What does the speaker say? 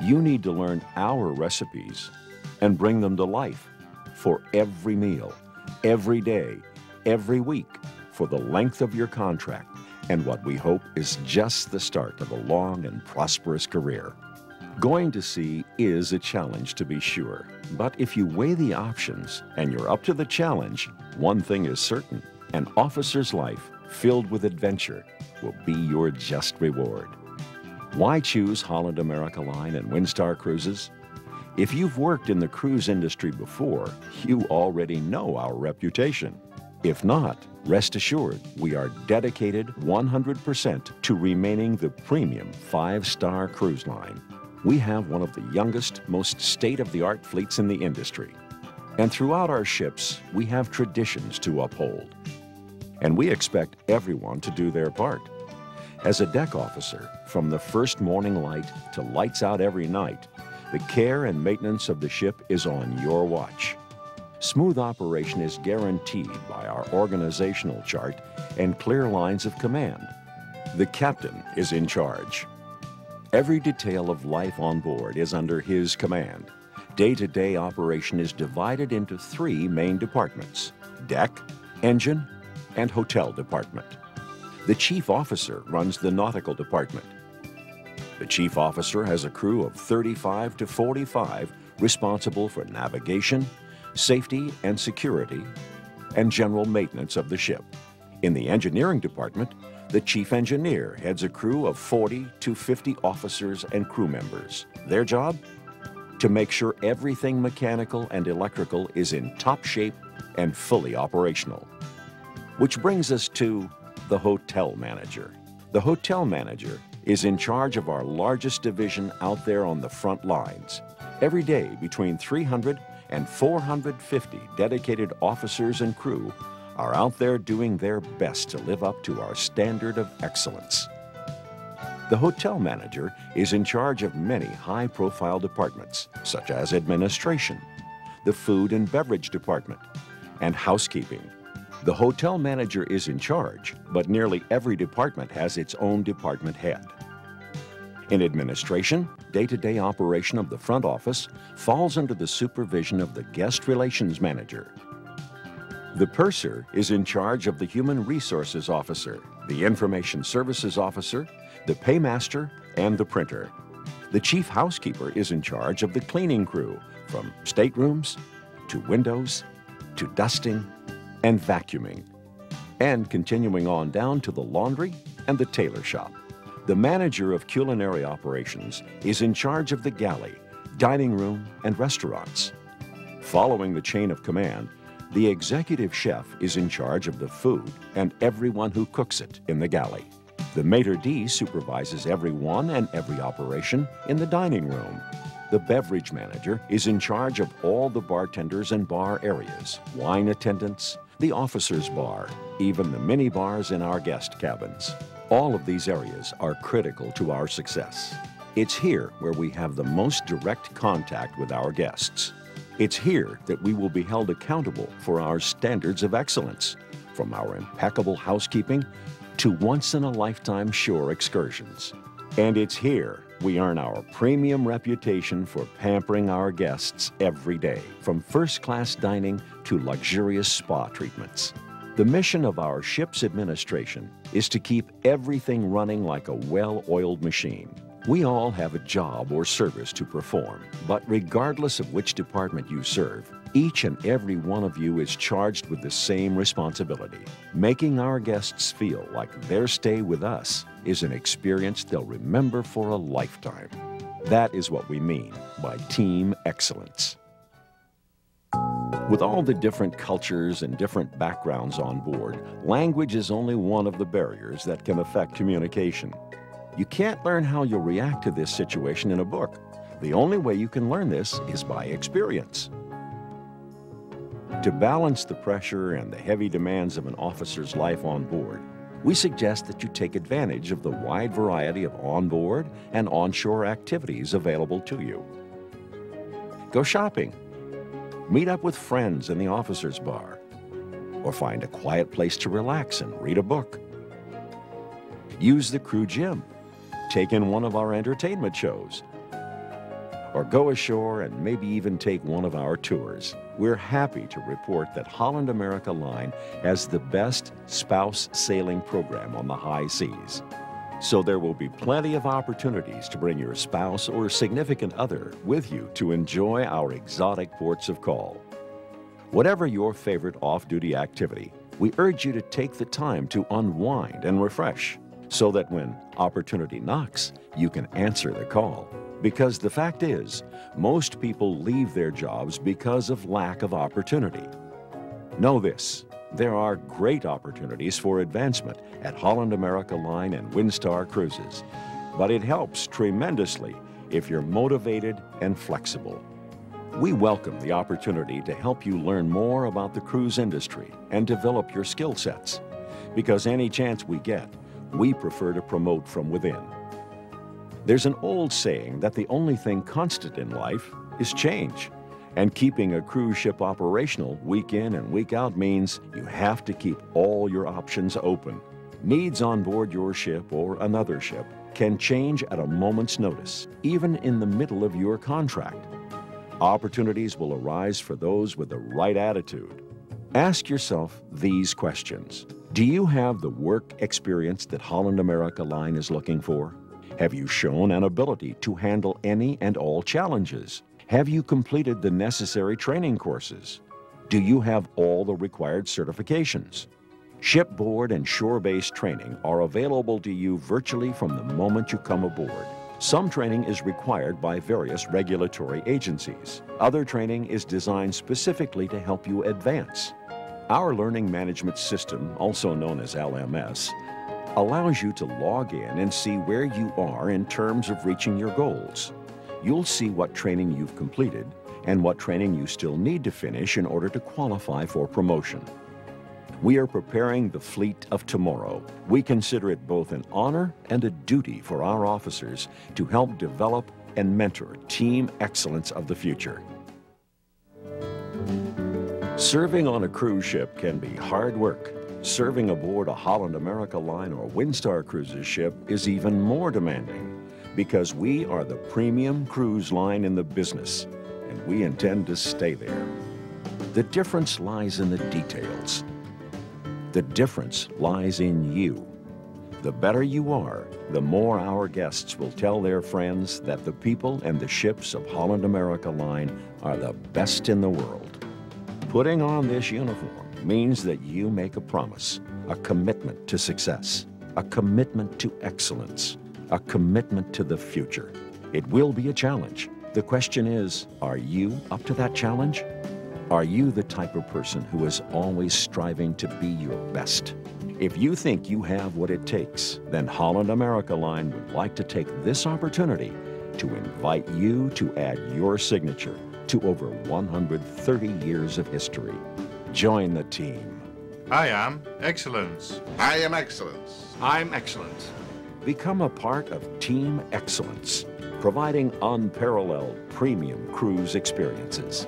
You need to learn our recipes and bring them to life for every meal, every day, every week, for the length of your contract and what we hope is just the start of a long and prosperous career. Going to sea is a challenge, to be sure, but if you weigh the options and you're up to the challenge, one thing is certain: an officer's life filled with adventure will be your just reward. Why choose Holland America Line and Windstar Cruises? If you've worked in the cruise industry before, you already know our reputation. If not, rest assured, we are dedicated 100% to remaining the premium 5-star cruise line. We have one of the youngest, most state-of-the-art fleets in the industry. And throughout our ships, we have traditions to uphold. And we expect everyone to do their part. As a deck officer, from the first morning light to lights out every night, the care and maintenance of the ship is on your watch. Smooth operation is guaranteed by our organizational chart and clear lines of command. The captain is in charge. Every detail of life on board is under his command. Day-to-day operation is divided into 3 main departments: deck, engine, and hotel department. The chief officer runs the nautical department. The chief officer has a crew of 35 to 45 responsible for navigation, safety and security, and general maintenance of the ship. In the engineering department, the chief engineer heads a crew of 40 to 50 officers and crew members. Their job? To make sure everything mechanical and electrical is in top shape and fully operational. Which brings us to the hotel manager. The hotel manager is in charge of our largest division out there on the front lines. Every day, between 300 and 450 dedicated officers and crew are out there doing their best to live up to our standard of excellence. The hotel manager is in charge of many high-profile departments, such as administration, the food and beverage department, and housekeeping. The hotel manager is in charge, but nearly every department has its own department head. In administration, day-to-day operation of the front office falls under the supervision of the guest relations manager. The purser is in charge of the human resources officer, the information services officer, the paymaster, and the printer. The chief housekeeper is in charge of the cleaning crew, from staterooms to windows to dusting and vacuuming, and continuing on down to the laundry and the tailor shop. The manager of culinary operations is in charge of the galley, dining room, and restaurants. Following the chain of command, the executive chef is in charge of the food and everyone who cooks it in the galley. The maitre d' supervises everyone and every operation in the dining room. The beverage manager is in charge of all the bartenders and bar areas, wine attendants, the officers' bar, even the mini bars in our guest cabins. All of these areas are critical to our success. It's here where we have the most direct contact with our guests. It's here that we will be held accountable for our standards of excellence, from our impeccable housekeeping to once-in-a-lifetime shore excursions. And it's here we earn our premium reputation for pampering our guests every day, from first-class dining to luxurious spa treatments. The mission of our ship's administration is to keep everything running like a well-oiled machine. We all have a job or service to perform, but regardless of which department you serve, each and every one of you is charged with the same responsibility. Making our guests feel like their stay with us is an experience they'll remember for a lifetime. That is what we mean by team excellence. With all the different cultures and different backgrounds on board, language is only one of the barriers that can affect communication. You can't learn how you'll react to this situation in a book. The only way you can learn this is by experience. To balance the pressure and the heavy demands of an officer's life on board, we suggest that you take advantage of the wide variety of onboard and onshore activities available to you. Go shopping, meet up with friends in the officer's bar, or find a quiet place to relax and read a book. Use the crew gym, take in one of our entertainment shows, or go ashore and maybe even take one of our tours. We're happy to report that Holland America Line has the best spouse sailing program on the high seas. So there will be plenty of opportunities to bring your spouse or significant other with you to enjoy our exotic ports of call. Whatever your favorite off-duty activity, we urge you to take the time to unwind and refresh so that when opportunity knocks, you can answer the call. Because the fact is, most people leave their jobs because of lack of opportunity. Know this, there are great opportunities for advancement at Holland America Line and Windstar Cruises, but it helps tremendously if you're motivated and flexible. We welcome the opportunity to help you learn more about the cruise industry and develop your skill sets, because any chance we get, we prefer to promote from within. There's an old saying that the only thing constant in life is change. And keeping a cruise ship operational week in and week out means you have to keep all your options open. Needs on board your ship or another ship can change at a moment's notice, even in the middle of your contract. Opportunities will arise for those with the right attitude. Ask yourself these questions. Do you have the work experience that Holland America Line is looking for? Have you shown an ability to handle any and all challenges? Have you completed the necessary training courses? Do you have all the required certifications? Shipboard and shore-based training are available to you virtually from the moment you come aboard. Some training is required by various regulatory agencies. Other training is designed specifically to help you advance. Our learning management system, also known as LMS, allows you to log in and see where you are in terms of reaching your goals. You'll see what training you've completed and what training you still need to finish in order to qualify for promotion. We are preparing the fleet of tomorrow. We consider it both an honor and a duty for our officers to help develop and mentor team excellence of the future. Serving on a cruise ship can be hard work. Serving aboard a Holland America Line or Windstar Cruises ship is even more demanding because we are the premium cruise line in the business, and we intend to stay there. The difference lies in the details. The difference lies in you. The better you are, the more our guests will tell their friends that the people and the ships of Holland America Line are the best in the world. Putting on this uniform means that you make a promise, a commitment to success, a commitment to excellence, a commitment to the future. It will be a challenge. The question is, are you up to that challenge? Are you the type of person who is always striving to be your best? If you think you have what it takes, then Holland America Line would like to take this opportunity to invite you to add your signature to over 130 years of history. Join the team. I am excellence. I am excellence. I'm excellent. Become a part of Team Excellence, providing unparalleled premium cruise experiences.